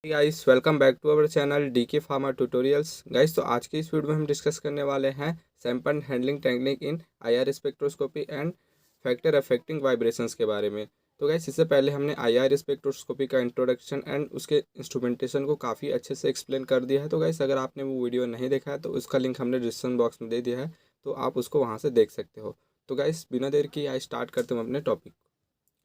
Guys, welcome back to our channel DK pharma tutorials. Guys, तो आज के इस वीडियो में हम डिस्कस करने वाले हैं sample handling technique in IR spectroscopy and factor affecting vibrations के बारे में। तो गाइस, इससे पहले हमने आईआर स्पेक्ट्रोस्कोपी का इंट्रोडक्शन एंड उसके इंस्ट्रूमेंटेशन को काफ़ी अच्छे से एक्सप्लेन कर दिया है। तो गाइस, अगर आपने वो वीडियो नहीं देखा है तो उसका लिंक हमने डिस्क्रिप्शन बॉक्स में दे दिया है, तो आप उसको वहाँ से देख सकते हो। तो गाइस, बिना देर की आज स्टार्ट करते हैं अपने टॉपिक।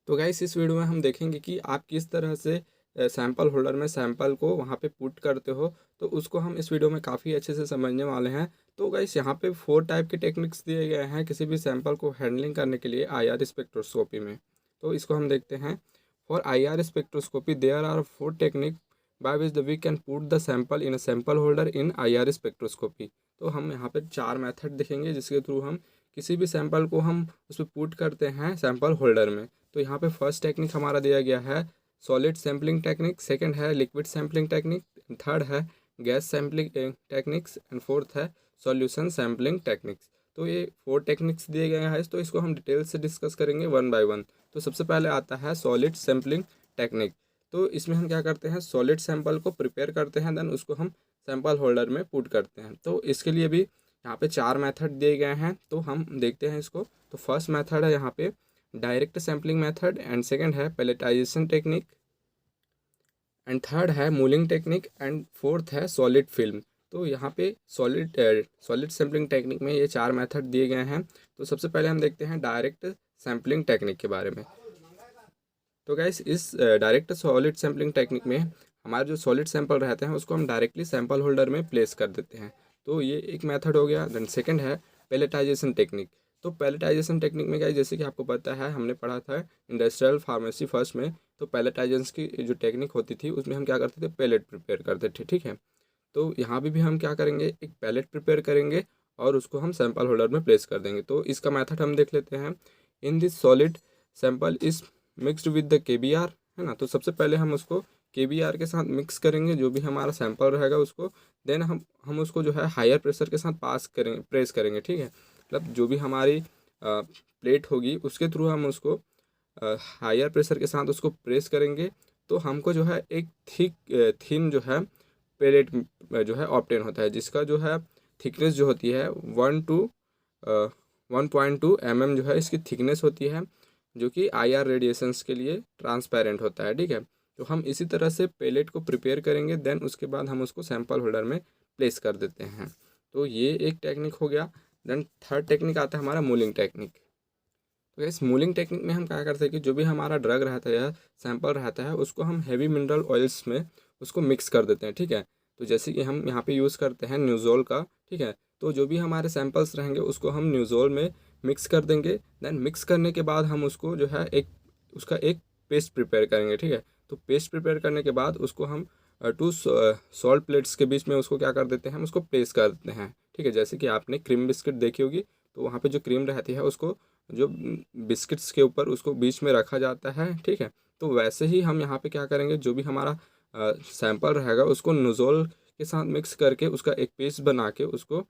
तो गाइस, इस वीडियो में हम देखेंगे कि आप किस तरह से सैंपल होल्डर में सैंपल को वहाँ पे पुट करते हो। तो उसको हम इस वीडियो में काफ़ी अच्छे से समझने वाले हैं। तो गाइस, यहाँ पे 4 टाइप के टेक्निक्स दिए गए हैं किसी भी सैंपल को हैंडलिंग करने के लिए आईआर स्पेक्ट्रोस्कोपी में। तो इसको हम देखते हैं। For IR spectroscopy there are 4 technique by which the we can put the sample in a sample holder in IR spectroscopy. तो हम यहाँ पे 4 मेथड दिखेंगे जिसके थ्रू हम किसी भी सैंपल को हम उसमें पुट करते हैं सैंपल होल्डर में। तो यहाँ पे फर्स्ट टेक्निक हमारा दिया गया है सॉलिड सैम्पलिंग टेक्निक, सेकंड है लिक्विड सैम्पलिंग टेक्निक, थर्ड है gas sampling techniques and fourth है सॉल्यूशन सैम्पलिंग टेक्निक्स। तो ये 4 टेक्निक्स दिए गए हैं, तो इसको हम डिटेल से डिस्कस करेंगे वन बाय वन। तो सबसे पहले आता है सॉलिड सैम्पलिंग टेक्निक। तो इसमें हम क्या करते हैं, सॉलिड सैंपल को प्रिपेयर करते हैं, देन उसको हम सैंपल होल्डर में पुट करते हैं। तो इसके लिए भी यहाँ पे 4 मेथड दिए गए हैं, तो हम देखते हैं इसको। तो फर्स्ट मेथड है यहाँ पे direct sampling method, and second है पैलेटाइजेशन टेक्निक, एंड थर्ड है मूलिंग टेक्निक, एंड फोर्थ है सॉलिड फिल्म। तो यहाँ पे सॉलिड सैम्पलिंग टेक्निक में ये 4 मेथड दिए गए हैं। तो सबसे पहले हम देखते हैं डायरेक्ट सैम्पलिंग टेक्निक के बारे में। तो गैस, इस डायरेक्ट सॉलिड सैम्पलिंग टेक्निक में हमारे जो सॉलिड सैंपल रहते हैं उसको हम डायरेक्टली सैंपल होल्डर में प्लेस कर देते हैं। तो ये एक मेथड हो गया। देन सेकंड है पैलेटाइजेशन टेक्निक। तो पैलेटाइजेशन टेक्निक में क्या है, जैसे कि आपको पता है, हमने पढ़ा था इंडस्ट्रियल फार्मेसी फर्स्ट में। तो पैलेटाइजेशन की जो टेक्निक होती थी उसमें हम क्या करते थे, पैलेट प्रिपेयर करते थे, ठीक है। तो यहाँ भी हम क्या करेंगे, एक पैलेट प्रिपेयर करेंगे और उसको हम सैंपल होल्डर में प्लेस कर देंगे। तो इसका मेथड हम देख लेते हैं। In this solid sample is mixed with the KBr, है ना। तो सबसे पहले हम उसको केबीआर के साथ मिक्स करेंगे, जो भी हमारा सैंपल रहेगा उसको। देन हम उसको जो है हायर प्रेशर के साथ पास करेंगे, प्रेस करेंगे, ठीक है। मतलब जो भी हमारी प्लेट होगी उसके थ्रू हम उसको हायर प्रेशर के साथ उसको प्रेस करेंगे। तो हमको जो है एक थिन जो है पेलेट जो है ऑब्टेन होता है, जिसका जो है थिकनेस जो होती है 1.2 mm जो है इसकी थिकनेस होती है, जो कि आईआर रेडिएशंस के लिए ट्रांसपेरेंट होता है, ठीक है। तो हम इसी तरह से पेलेट को प्रिपेयर करेंगे, देन उसके बाद हम उसको सैंपल होल्डर में प्लेस कर देते हैं। तो ये एक टेक्निक हो गया। देन थर्ड टेक्निक आता है हमारा मूलिंग टेक्निक। तो इस मूलिंग टेक्निक में हम क्या करते हैं कि जो भी हमारा ड्रग रहता है या सैंपल रहता है उसको हम हैवी मिनरल ऑयल्स में उसको मिक्स कर देते हैं, ठीक है। तो जैसे कि हम यहाँ पे यूज़ करते हैं न्यूज़ोल का, ठीक है। तो जो भी हमारे सैंपल्स रहेंगे उसको हम न्यूज़ोल में मिक्स कर देंगे। देन मिक्स करने के बाद हम उसको जो है उसका एक पेस्ट प्रिपेयर करेंगे, ठीक है। तो पेस्ट प्रिपेयर करने के बाद उसको हम 2 सॉल्ट प्लेट्स के बीच में उसको क्या कर देते हैं, हम उसको प्लेस कर देते हैं, ठीक है। जैसे कि आपने क्रीम बिस्किट देखी होगी, तो वहाँ पे जो क्रीम रहती है उसको जो बिस्किट्स के ऊपर उसको बीच में रखा जाता है, ठीक है। तो वैसे ही हम यहाँ पे क्या करेंगे, जो भी हमारा सैंपल रहेगा उसको नोज़ोल के साथ मिक्स करके उसका एक पेस्ट बना के उसको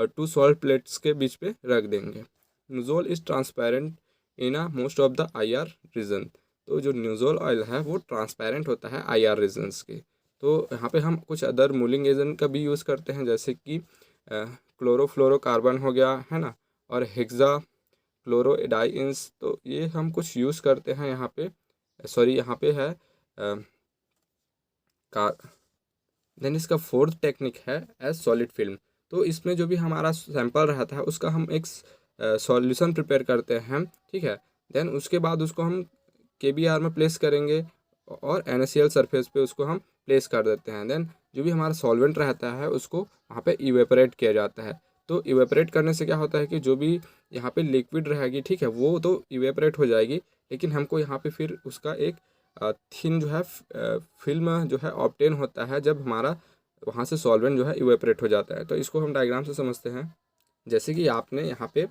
2 सॉल्ट प्लेट्स के बीच पे रख देंगे। Nujol is transparent in a most of the IR region. तो जो न्यूज़ोल ऑयल है वो ट्रांसपेरेंट होता है आईआर रीजन्स के। तो यहाँ पे हम कुछ अदर मूलिंग एजेंट का भी यूज़ करते हैं, जैसे कि क्लोरोफ्लोरोकार्बन हो गया, है ना, और हेक्सा क्लोरोडाइंस। तो ये हम कुछ यूज़ करते हैं यहाँ पे, सॉरी यहाँ पे है कार। देन इसका फोर्थ टेक्निक है एज सॉलिड फिल्म। तो इसमें जो भी हमारा सैंपल रहता है उसका हम एक सॉल्यूशन प्रिपेयर करते हैं, ठीक है। देन उसके बाद उसको हम केबीआर में प्लेस करेंगे और NaCl सरफेस पे उसको हम प्लेस कर देते हैं। देन जो भी हमारा सॉल्वेंट रहता है उसको वहाँ पे इवेपोरेट किया जाता है। तो इवेपोरेट करने से क्या होता है कि जो भी यहाँ पे लिक्विड रहेगी, ठीक है, वो तो इवेपोरेट हो जाएगी, लेकिन हमको यहाँ पे फिर उसका एक थिन जो है फिल्म जो है ऑब्टेन होता है जब हमारा वहाँ से सॉल्वेंट जो है इवेपोरेट हो जाता है। तो इसको हम डायग्राम से समझते हैं। जैसे कि आपने यहाँ पे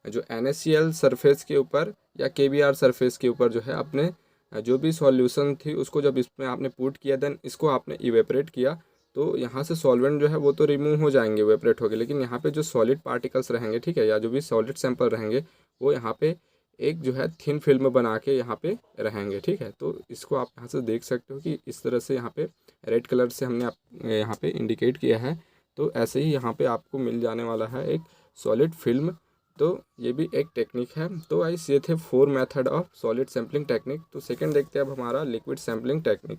जो NaCl सरफेस के ऊपर या KBr सरफेस के ऊपर जो है अपने जो भी सॉल्यूशन थी उसको जब इसमें आपने पुट किया, देन इसको आपने इवेपोरेट किया, तो यहाँ से सॉल्वेंट जो है वो तो रिमूव हो जाएंगे, इवेपोरेट हो गए, लेकिन यहाँ पे जो सॉलिड पार्टिकल्स रहेंगे, ठीक है, या जो भी सॉलिड सैंपल रहेंगे वो यहाँ पे एक जो है थिन फिल्म बना के यहाँ पे रहेंगे, ठीक है। तो इसको आप यहाँ से देख सकते हो कि इस तरह से यहाँ पे रेड कलर से हमने यहाँ पे इंडिकेट किया है। तो ऐसे ही यहाँ पे आपको मिल जाने वाला है एक सॉलिड फिल्म। तो ये भी एक टेक्निक है। तो गाइस ये थे 4 method of solid sampling technique. तो सेकंड देखते हैं अब हमारा लिक्विड सैम्पलिंग टेक्निक।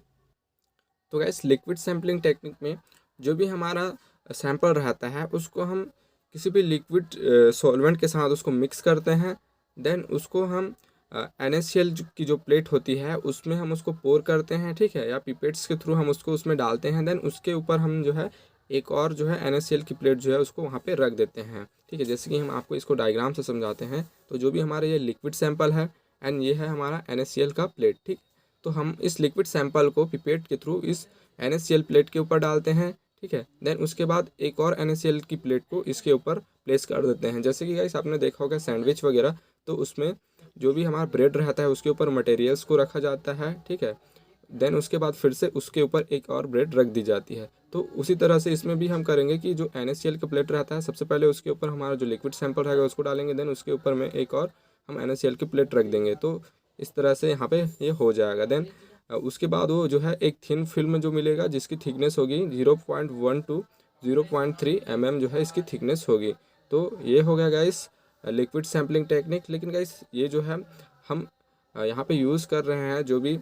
तो गाइस लिक्विड सैम्पलिंग टेक्निक में जो भी हमारा सैंपल रहता है उसको हम किसी भी लिक्विड सॉल्वेंट के साथ उसको मिक्स करते हैं। देन उसको हम NaCl की जो प्लेट होती है उसमें हम उसको पोर करते हैं, ठीक है, या पिपेट्स के थ्रू हम उसको उसमें डालते हैं। देन उसके ऊपर हम जो है एक और जो है NaCl की प्लेट जो है उसको वहाँ पे रख देते हैं, ठीक है। जैसे कि हम आपको इसको डायग्राम से समझाते हैं। तो जो भी हमारा ये लिक्विड सैंपल है एंड ये है हमारा NaCl का प्लेट, ठीक। तो हम इस लिक्विड सैंपल को पिपेट के थ्रू इस NaCl प्लेट के ऊपर डालते हैं, ठीक है। देन उसके बाद एक और NaCl की प्लेट को इसके ऊपर प्लेस कर देते हैं। जैसे कि गाइस आपने देखा होगा सैंडविच वगैरह, तो उसमें जो भी हमारा ब्रेड रहता है उसके ऊपर मटेरियल्स को रखा जाता है, ठीक है। देन उसके बाद फिर से उसके ऊपर एक और ब्रेड रख दी जाती है। तो उसी तरह से इसमें भी हम करेंगे कि जो NaCl का प्लेट रहता है सबसे पहले उसके ऊपर हमारा जो लिक्विड सैंपल रहेगा उसको डालेंगे। देन उसके ऊपर में एक और हम NaCl की प्लेट रख देंगे। तो इस तरह से यहाँ पे ये हो जाएगा। देन उसके बाद वो जो है एक थिन फिल्म जो मिलेगा जिसकी थिकनेस होगी 0.1 to 0.3 mm जो है इसकी थिकनेस होगी। तो ये हो गया गाइस लिक्विड सैम्पलिंग टेक्निक। लेकिन गाइस ये जो है हम यहाँ पे यूज़ कर रहे हैं जो भी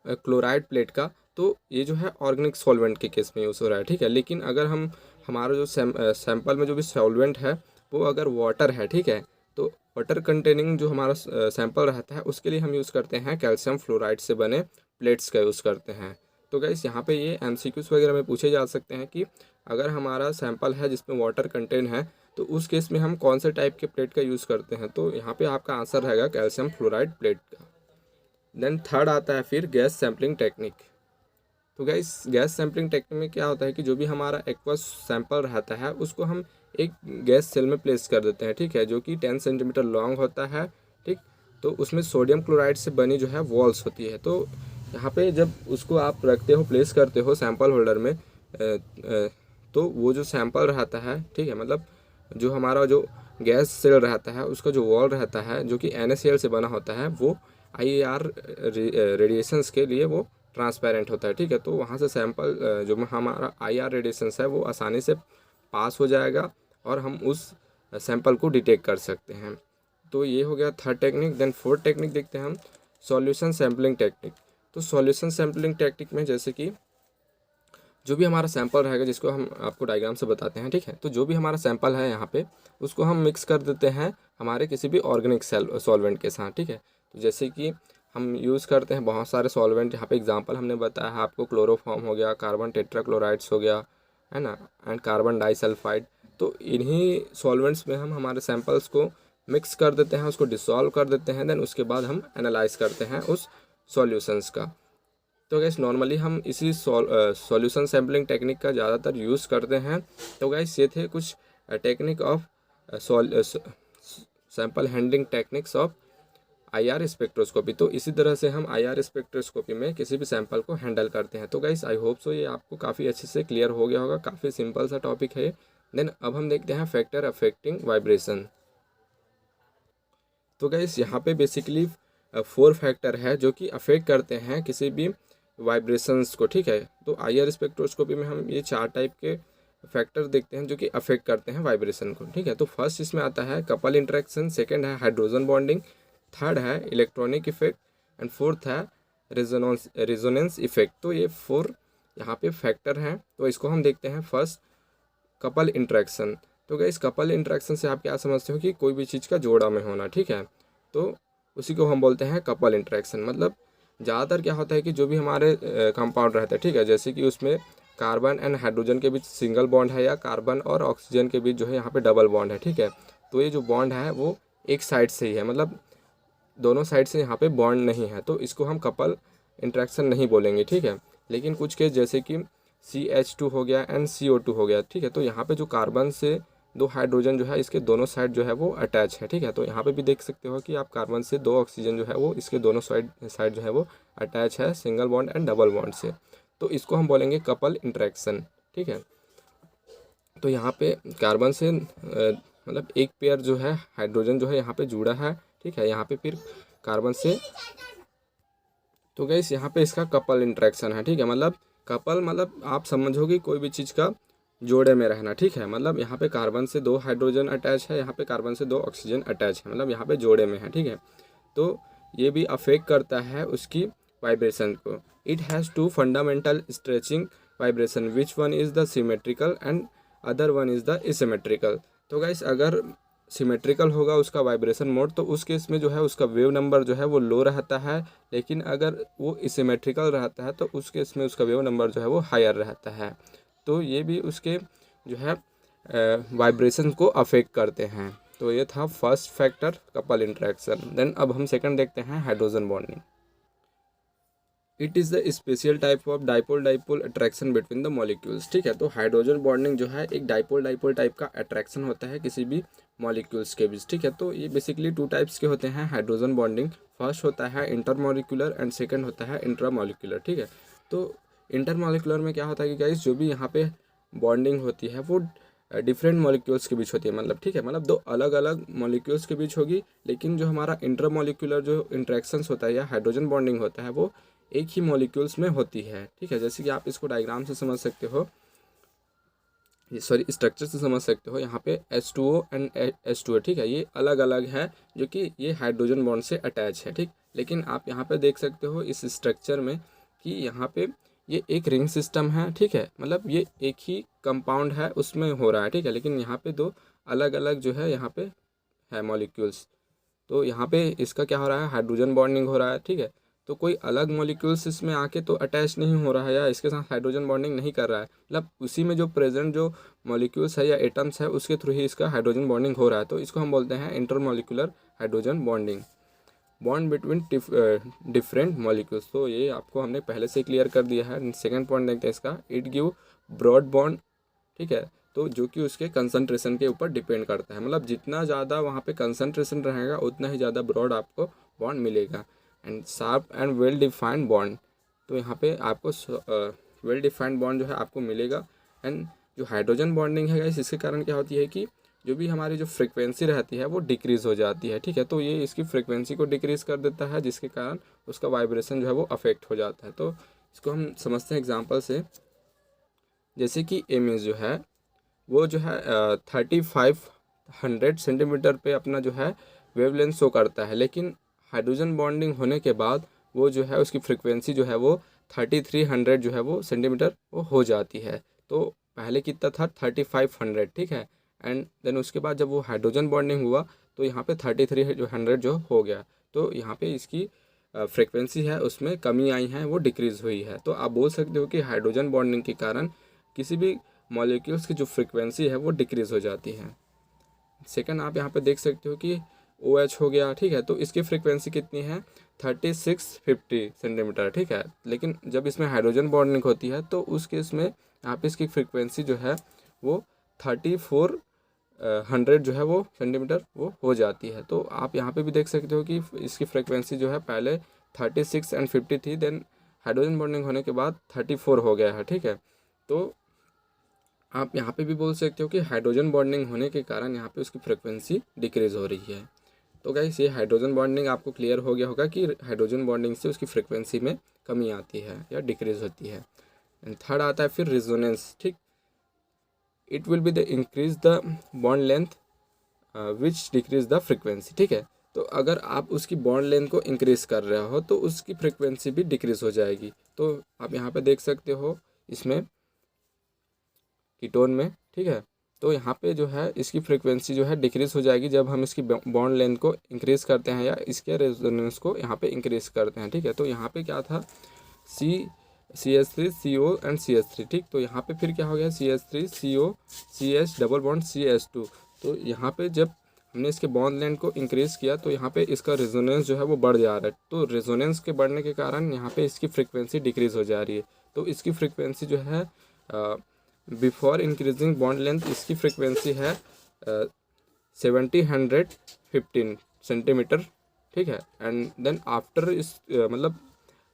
क्लोराइड प्लेट का, तो ये जो है ऑर्गेनिक सॉल्वेंट के केस में यूज़ हो रहा है, ठीक है। लेकिन अगर हम हमारा जो सैंपल में जो भी सॉल्वेंट है वो अगर वाटर है, ठीक है, तो वाटर कंटेनिंग जो हमारा सैंपल रहता है उसके लिए हम यूज़ करते हैं कैल्शियम फ्लोराइड से बने प्लेट्स का यूज़ करते हैं। तो गाइस यहाँ पे ये MCQs वगैरह में पूछे जा सकते हैं कि अगर हमारा सैंपल है जिसमें वाटर कंटेन है तो उस केस में हम कौन से टाइप के प्लेट का यूज़ करते हैं। तो यहाँ पे आपका आंसर रहेगा कैल्शियम फ्लोराइड प्लेट का। देन थर्ड आता है फिर गैस सैम्पलिंग टेक्निक। तो गैस सैम्पलिंग टेक्निक में क्या होता है कि जो भी हमारा एक्वस सैंपल रहता है उसको हम एक गैस सेल में प्लेस कर देते हैं, ठीक है, जो कि 10 सेंटीमीटर लॉन्ग होता है, ठीक। तो उसमें सोडियम क्लोराइड से बनी जो है वॉल्स होती है। तो यहाँ पे जब उसको आप रखते हो प्लेस करते हो सैंपल होल्डर में तो वो जो सैंपल रहता है, ठीक है, मतलब जो हमारा जो गैस सेल रहता है उसका जो वॉल रहता है जो कि NaCl से बना होता है वो IR रेडिएशंस के लिए वो ट्रांसपेरेंट होता है, ठीक है। तो वहाँ से सैंपल जो हमारा IR रेडिएशंस है वो आसानी से पास हो जाएगा और हम उस सैंपल को डिटेक्ट कर सकते हैं। तो ये हो गया third technique. Then fourth technique देखते हैं हम सॉल्यूशन सैम्पलिंग टेक्निक। तो सॉल्यूशन सैम्पलिंग टेक्निक में जैसे कि जो भी हमारा सैंपल रहेगा जिसको हम आपको डायग्राम से बताते हैं, ठीक है। तो जो भी हमारा सैंपल है यहाँ पे उसको हम मिक्स कर देते हैं हमारे किसी भी ऑर्गेनिक सॉल्वेंट के साथ, ठीक है। तो जैसे कि हम यूज़ करते हैं बहुत सारे सॉल्वेंट, यहाँ पे एग्जांपल हमने बताया है आपको, क्लोरोफॉर्म हो गया, कार्बन टेट्राक्लोराइड्स हो गया, है ना, एंड कार्बन डाइसल्फाइड। तो इन्हीं सॉल्वेंट्स में हम हमारे सैंपल्स को मिक्स कर देते हैं, उसको डिसॉल्व कर देते हैं। देन उसके बाद हम एनालाइज करते हैं उस सॉल्यूशंस का। तो गैस नॉर्मली हम इसी सॉल्यूशन सैम्पलिंग टेक्निक का ज़्यादातर यूज़ करते हैं। तो गैस ये थे कुछ technique of sample handling techniques of IR spectroscopy. तो इसी तरह से हम IR स्पेक्ट्रोस्कोपी में किसी भी सैंपल को हैंडल करते हैं। तो गाइस आई होप सो ये आपको काफ़ी अच्छे से क्लियर हो गया होगा, काफ़ी सिंपल सा टॉपिक है। देन अब हम देखते हैं फैक्टर अफेक्टिंग वाइब्रेशन। तो गाइस यहाँ पे बेसिकली 4 फैक्टर है जो कि अफेक्ट करते हैं किसी भी वाइब्रेशंस को, ठीक है। तो IR स्पेक्ट्रोस्कोपी में हम ये 4 टाइप के फैक्टर देखते हैं जो कि अफेक्ट करते हैं वाइब्रेशन को, ठीक है। तो फर्स्ट इसमें आता है कपल इंटरेक्शन, सेकंड है हाइड्रोजन बॉन्डिंग, थर्ड है इलेक्ट्रॉनिक इफेक्ट एंड फोर्थ है रेजोनेंस इफेक्ट। तो ये 4 यहाँ पे फैक्टर हैं। तो इसको हम देखते हैं फर्स्ट कपल इंटरेक्शन। तो गाइस कपल इंटरेक्शन से आप क्या समझते हो कि कोई भी चीज़ का जोड़ा में होना, ठीक है। तो उसी को हम बोलते हैं कपल इंटरेक्शन। मतलब ज़्यादातर क्या होता है कि जो भी हमारे कंपाउंड रहते हैं, ठीक है, जैसे कि उसमें कार्बन एंड हाइड्रोजन के बीच सिंगल बॉन्ड है या कार्बन और ऑक्सीजन के बीच जो है यहाँ पे डबल बॉन्ड है, ठीक है। तो ये जो बॉन्ड है वो एक साइड से ही है, मतलब दोनों साइड से यहाँ पे बॉन्ड नहीं है, तो इसको हम कपल इंटरेक्शन नहीं बोलेंगे, ठीक है। लेकिन कुछ केस जैसे कि CH2 हो गया एंड CO2 हो गया, ठीक है, तो यहाँ पे जो कार्बन से 2 हाइड्रोजन जो है इसके दोनों साइड जो है वो अटैच है, ठीक है। तो यहाँ पे भी देख सकते हो कि आप कार्बन से 2 ऑक्सीजन जो है वो इसके दोनों साइड जो है वो अटैच है single bond and double bond से। तो इसको हम बोलेंगे कपल इंटरेक्शन, ठीक है। तो यहाँ पे कार्बन से मतलब एक पेयर जो है हाइड्रोजन जो है यहाँ पे जुड़ा है, ठीक है, यहाँ पे फिर कार्बन से, तो गाइस यहाँ पे इसका कपल इंट्रैक्शन है, ठीक है। मतलब कपल मतलब आप समझोगे कोई भी चीज़ का जोड़े में रहना, ठीक है। मतलब यहाँ पे कार्बन से 2 हाइड्रोजन अटैच है, यहाँ पे कार्बन से 2 ऑक्सीजन अटैच है, मतलब यहाँ पे जोड़े में है, ठीक है। तो ये भी अफेक्ट करता है उसकी वाइब्रेशन को। It has 2 fundamental stretching vibration which one is the symmetrical and other one is the asymmetrical. तो गाइस अगर सिमेट्रिकल होगा उसका वाइब्रेशन मोड, तो उस केस में जो है उसका वेव नंबर जो है वो लो रहता है, लेकिन अगर वो एसिमेट्रिकल रहता है तो उस केस में उसका वेव नंबर जो है वो हायर रहता है। तो ये भी उसके जो है वाइब्रेशन को अफेक्ट करते हैं। तो ये था first factor, couple interaction. Then अब हम सेकंड देखते हैं, hydrogen bonding. It is the special type of dipole dipole attraction between the molecules, ठीक है। तो हाइड्रोजन बॉन्डिंग जो है एक डाइपोल डाइपोल टाइप का अट्रैक्शन होता है किसी भी मॉलिक्यूल्स के बीच, ठीक है। तो ये बेसिकली 2 टाइप्स के होते हैं हाइड्रोजन बॉन्डिंग। फर्स्ट होता है इंटरमॉलिक्यूलर एंड सेकंड होता है इंट्रामॉलिक्यूलर, ठीक है। तो इंटरमॉलिक्यूलर में क्या होता है कि गाइस जो भी यहाँ पे बॉन्डिंग होती है वो डिफरेंट मॉलिक्यूल्स के बीच होती है, मतलब ठीक है, मतलब 2 अलग अलग मॉलिक्यूल्स के बीच होगी। लेकिन जो हमारा इंटरमॉलिक्यूलर जो इंट्रैक्शंस होता है या हाइड्रोजन बॉन्डिंग होता है वो एक ही मॉलिक्यूल्स में होती है, ठीक है। जैसे कि आप इसको डायग्राम से समझ सकते हो, सॉरी स्ट्रक्चर से समझ सकते हो। यहाँ पे H2O एंड H2O, ठीक है, ये अलग अलग है जो कि ये हाइड्रोजन बॉन्ड से अटैच है, ठीक। लेकिन आप यहाँ पे देख सकते हो इस स्ट्रक्चर में कि यहाँ पे ये एक रिंग सिस्टम है, ठीक है, मतलब ये एक ही कंपाउंड है उसमें हो रहा है, ठीक है। लेकिन यहाँ पे 2 अलग अलग जो है यहाँ पे है मॉलिक्यूल्स। तो यहाँ पे इसका क्या हो रहा है, हाइड्रोजन बॉन्डिंग हो रहा है, ठीक है। तो कोई अलग मॉलिक्यूल्स इसमें आके तो अटैच नहीं हो रहा है या इसके साथ हाइड्रोजन बॉन्डिंग नहीं कर रहा है, मतलब उसी में जो प्रेजेंट जो मॉलिक्यूल्स है या एटम्स है उसके थ्रू ही इसका हाइड्रोजन बॉन्डिंग हो रहा है। तो इसको हम बोलते हैं intermolecular hydrogen bonding, bond between different molecules. तो ये आपको हमने पहले से क्लियर कर दिया है। सेकेंड पॉइंट देखते हैं इसका, इट गिव ब्रॉड बॉन्ड, ठीक है। तो जो कि उसके कंसंट्रेशन के ऊपर डिपेंड करता है, मतलब जितना ज़्यादा वहाँ पे कंसंट्रेशन रहेगा उतना ही ज़्यादा ब्रॉड आपको बॉन्ड मिलेगा। And sharp and well defined bond, तो यहाँ पे आपको वेल डिफाइंड बॉन्ड जो है आपको मिलेगा। एंड जो हाइड्रोजन बॉन्डिंग है गाइस, इसके कारण क्या होती है कि जो भी हमारी जो फ्रिक्वेंसी रहती है वो डिक्रीज़ हो जाती है, ठीक है। तो ये इसकी फ्रिक्वेंसी को डिक्रीज़ कर देता है जिसके कारण उसका वाइब्रेशन जो है वो अफेक्ट हो जाता है। तो इसको हम समझते हैं एग्जांपल से। जैसे कि एम जो है वो जो है 3500 सेंटीमीटर पे अपना जो है वेवलेंथ शो करता है, लेकिन हाइड्रोजन बॉन्डिंग होने के बाद वो जो है उसकी फ्रिक्वेंसी जो है वो 3300 जो है वो सेंटीमीटर वो हो जाती है। तो पहले कितना था 3500, ठीक है। एंड देन उसके बाद जब वो हाइड्रोजन बॉन्डिंग हुआ तो यहाँ पे 3300 जो हो गया। तो यहाँ पे इसकी फ्रिक्वेंसी है उसमें कमी आई है, वो डिक्रीज़ हुई है। तो आप बोल सकते हो कि हाइड्रोजन बॉन्डिंग के कारण किसी भी मॉलिक्यूल्स की जो फ्रिक्वेंसी है वो डिक्रीज़ हो जाती है। सेकंड आप यहाँ पे देख सकते हो कि OH हो गया, ठीक है। तो इसकी फ्रिक्वेंसी कितनी है 3650 सेंटीमीटर, ठीक है। लेकिन जब इसमें हाइड्रोजन बॉन्डिंग होती है तो उस केस में यहाँ पे इसकी फ्रिक्वेंसी जो है वो 3400 जो है वो सेंटीमीटर वो हो जाती है। तो आप यहाँ पे भी देख सकते हो कि इसकी फ्रिक्वेंसी जो है पहले 36 एंड 50 थी, देन हाइड्रोजन बॉन्डिंग होने के बाद 34 हो गया है, ठीक है। तो आप यहाँ पे भी बोल सकते हो कि हाइड्रोजन बॉन्डिंग होने के कारण यहाँ पे उसकी फ्रिक्वेंसी डिक्रीज़ हो रही है। तो गाइस ये हाइड्रोजन बॉन्डिंग आपको क्लियर हो गया होगा कि हाइड्रोजन बॉन्डिंग से उसकी फ्रिक्वेंसी में कमी आती है या डिक्रीज़ होती है। एंड थर्ड आता है फिर रेजोनेंस, ठीक। It will be the increase the bond length which decrease the frequency, ठीक है। तो अगर आप उसकी बॉन्ड लेंथ को इंक्रीज कर रहे हो तो उसकी फ्रिक्वेंसी भी डिक्रीज़ हो जाएगी। तो आप यहाँ पे देख सकते हो इसमें कीटोन में, ठीक है। तो यहाँ पे जो है इसकी फ्रिक्वेंसी जो है डिक्रीज़ हो जाएगी जब हम इसकी बॉन्ड लेंथ को इंक्रीज़ करते हैं या इसके रेजोनेंस को यहाँ पे इंक्रीज़ करते हैं, ठीक है। तो यहाँ पे क्या था CH3 CO एंड CH3, ठीक। तो यहाँ पे फिर क्या हो गया CH3 CO CH double bond CH2। तो यहाँ पे जब हमने इसके बॉन्ड लेंथ को इंक्रीज़ किया तो यहाँ पे इसका रेजोनेंस जो है वो बढ़ जा रहा है। तो रेजोनेंस के बढ़ने के कारण यहाँ पे इसकी फ्रिक्वेंसी डिक्रीज़ हो जा रही है। तो इसकी फ्रिक्वेंसी जो है बिफोर इंक्रीजिंग बॉन्ड लेंथ इसकी फ्रिक्वेंसी है 7015 सेंटीमीटर, ठीक है। एंड देन आफ्टर इस मतलब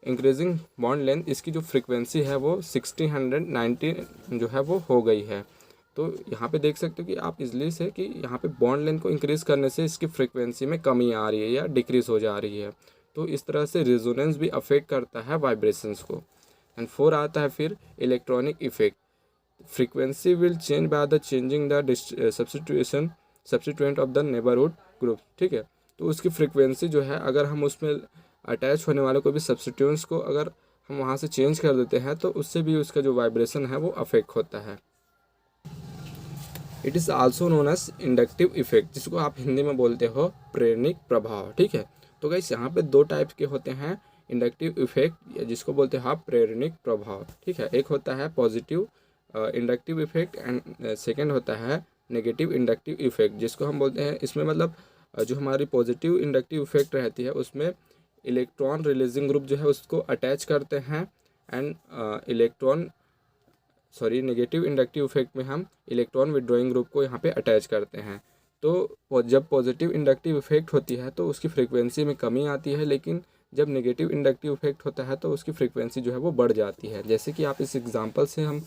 इंक्रीजिंग बॉन्ड लेंथ इसकी जो फ्रिक्वेंसी है वो 1690 जो है वो हो गई है। तो यहाँ पे देख सकते हो कि आप इजली से कि यहाँ पे बॉन्ड लेंथ को इंक्रीज़ करने से इसकी फ्रीक्वेंसी में कमी आ रही है या डिक्रीज़ हो जा रही है। तो इस तरह से रेजोनेंस भी अफेक्ट करता है वाइब्रेशंस को। एंड 4 आता है फिर electronic effect. Frequency will change by the changing the substituent of the neighbourhood group. ठीक है, तो उसकी फ्रीक्वेंसी जो है अगर हम उसमें अटैच होने वाले कोई भी सब्स्टिट्यूएंट्स को अगर हम वहाँ से चेंज कर देते हैं तो उससे भी उसका जो वाइब्रेशन है वो अफेक्ट होता है। It is also known as inductive effect, जिसको आप हिंदी में बोलते हो प्रेरणिक प्रभाव। ठीक है, तो गाइस यहाँ पे 2 टाइप के होते हैं इंडक्टिव इफेक्ट, जिसको बोलते हैं आप प्रेरणिक प्रभाव। ठीक है, एक होता है positive inductive effect and second होता है नेगेटिव इंडक्टिव इफेक्ट, जिसको हम बोलते हैं इसमें मतलब जो हमारी पॉजिटिव इंडक्टिव इफेक्ट रहती है उसमें इलेक्ट्रॉन रिलीजिंग ग्रुप जो है उसको अटैच करते हैं एंड नेगेटिव इंडक्टिव इफेक्ट में हम इलेक्ट्रॉन विड्रॉइंग ग्रुप को यहाँ पे अटैच करते हैं। तो जब पॉजिटिव इंडक्टिव इफेक्ट होती है तो उसकी फ्रीक्वेंसी में कमी आती है, लेकिन जब नेगेटिव इंडक्टिव इफेक्ट होता है तो उसकी फ्रीक्वेंसी जो है वो बढ़ जाती है। जैसे कि आप इस एग्जांपल से हम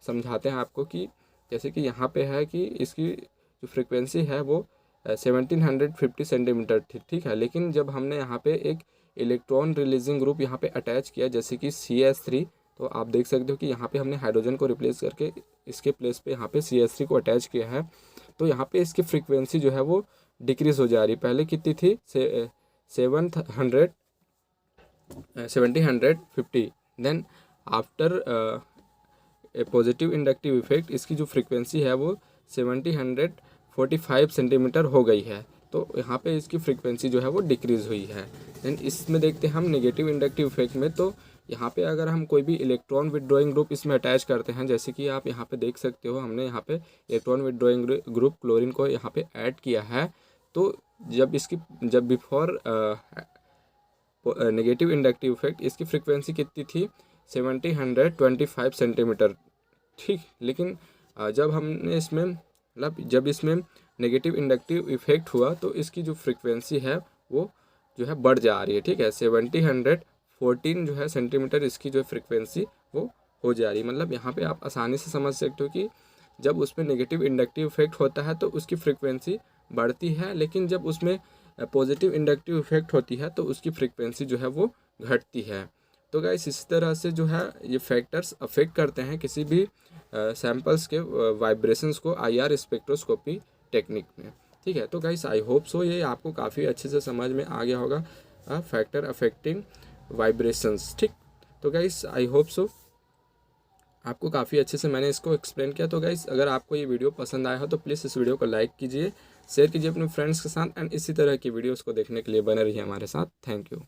समझाते हैं आपको कि जैसे कि यहाँ पे है कि इसकी जो फ्रीक्वेंसी है वो 1750 सेंटीमीटर थी। ठीक है, लेकिन जब हमने यहाँ पे एक इलेक्ट्रॉन रिलीजिंग ग्रुप यहाँ पे अटैच किया जैसे कि CH3, तो आप देख सकते हो कि यहाँ पे हमने हाइड्रोजन को रिप्लेस करके इसके प्लेस पे यहाँ पे CH3 को अटैच किया है। तो यहाँ पे इसकी फ्रीक्वेंसी जो है वो डिक्रीज़ हो जा रही। पहले कितनी थी 1750, then after a positive inductive effect इसकी जो फ्रीक्वेंसी है वो 1745 सेंटीमीटर हो गई है। तो यहाँ पे इसकी फ्रीक्वेंसी जो है वो डिक्रीज़ हुई है। देन इसमें देखते हैं हम नेगेटिव इंडक्टिव इफेक्ट में, तो यहाँ पे अगर हम कोई भी इलेक्ट्रॉन विड्रॉइंग ग्रुप इसमें अटैच करते हैं, जैसे कि आप यहाँ पे देख सकते हो हमने यहाँ पे इलेक्ट्रॉन विड्रॉइंग ग्रुप क्लोरीन को यहाँ पे ऐड किया है। तो जब बिफोर नेगेटिव इंडक्टिव इफेक्ट इसकी फ्रीक्वेंसी कितनी थी 1725 सेंटीमीटर। ठीक, लेकिन जब हमने इसमें मतलब जब इसमें नेगेटिव इंडक्टिव इफेक्ट हुआ तो इसकी जो फ्रीक्वेंसी है वो जो है बढ़ जा रही है। ठीक है, 1714 जो है सेंटीमीटर इसकी जो फ्रीक्वेंसी वो हो जा रही है। मतलब यहाँ पे आप आसानी से समझ सकते हो कि जब उसमें नेगेटिव इंडक्टिव इफेक्ट होता है तो उसकी फ्रीक्वेंसी बढ़ती है, लेकिन जब उसमें पॉजिटिव इंडक्टिव इफेक्ट होती है तो उसकी फ्रीक्वेंसी जो है वो घटती है। तो गाइस इस तरह से जो है ये फैक्टर्स अफेक्ट करते हैं किसी भी सैंपल्स के वाइब्रेशंस को IR स्पेक्ट्रोस्कोपी टेक्निक में। ठीक है, तो गाइस आई होप सो ये आपको काफ़ी अच्छे से समझ में आ गया होगा फैक्टर अफेक्टिंग वाइब्रेशंस। ठीक, तो गाइस आई होप सो आपको काफ़ी अच्छे से मैंने इसको एक्सप्लेन किया। तो गाइस अगर आपको ये वीडियो पसंद आया हो तो प्लीज़ इस वीडियो को लाइक कीजिए, शेयर कीजिए अपने फ्रेंड्स के साथ एंड इसी तरह की वीडियोस को देखने के लिए बने रहिए हमारे साथ। Thank you.